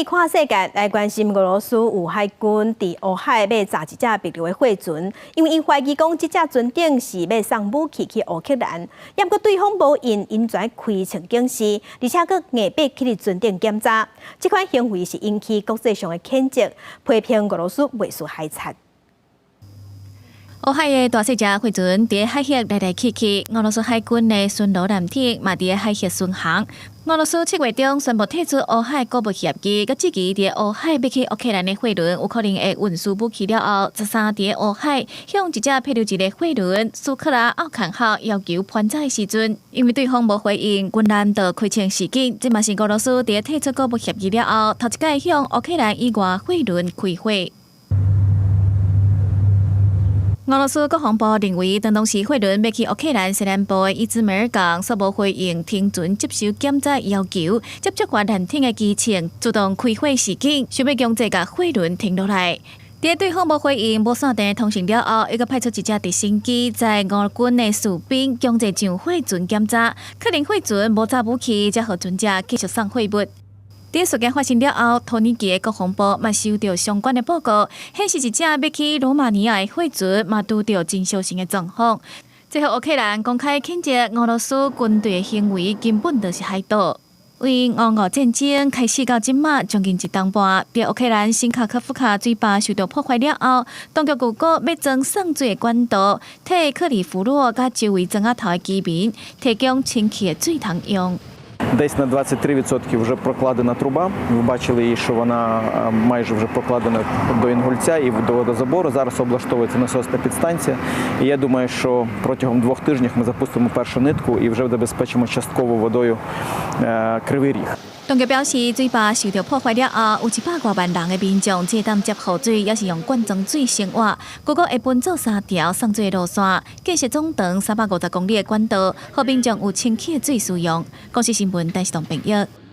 看世界来关心俄罗斯有海军伫乌海要炸一只别流的货船，因为因怀疑讲这只船顶是要送武器去乌克兰，也不过对方无因全开枪警示，而且佫硬逼去伫船顶检查。这款行为是引起国际上的谴责，批评俄罗斯未属海产。 乌海的大小只货船伫海峡来来去去，俄罗斯海军的巡逻舰艇嘛伫海峡巡航。俄罗斯7月中宣布退出乌海国务协议，佮即期伫乌海要去乌克兰的货轮有可能会运输武器了后，13伫乌海向一只漂流一个货轮苏克拉奥坎号要求攀载时阵，因为对方无回应，军舰就开枪示警。这嘛是俄罗斯伫退出国务协议了后，头一届向乌克兰以外货轮开火。 俄罗斯国防部认为，当时货轮要去乌克兰西南部的伊兹梅尔港，所无回应停船接受检查要求，接触过舰艇的机场，主动开火示警，想要强制甲货轮停落来。在对方无回应、无线电通讯了后，又派出一架直升机载俄军的士兵强制上货船检查，确认货船无炸武器，才让船只继续送货物。 在事件发生了后，土耳其的国防部嘛收到相关的报告，显示一只要去罗马尼亚的货船嘛拄到真小型的状况。最后，乌克兰公开谴责俄罗斯军队的行为根本就是海盗。为俄乌战争开始到即马将近1年半，在乌克兰新卡科夫卡水坝受到破坏了后，当局预告要装送水的管道，替克里夫洛甲周围庄仔头的居民提供清气的水通用。 Десь на 23% вже прокладена труба. Ви бачили її, що вона майже вже прокладена до Інгульця і до водозабору. Зараз облаштовується насосна підстанція. І я думаю, що протягом 2 тижнів ми запустимо першу нитку і вже забезпечимо частково водою Кривий Ріг. 当局表示，水坝受到破坏了后，有100多万人的民众借当接雨水，也是用罐装水生活。各个会分做3条送水路线，建设总长350公里的管道，让民众有清气的水使用。公司新闻台视同朋友。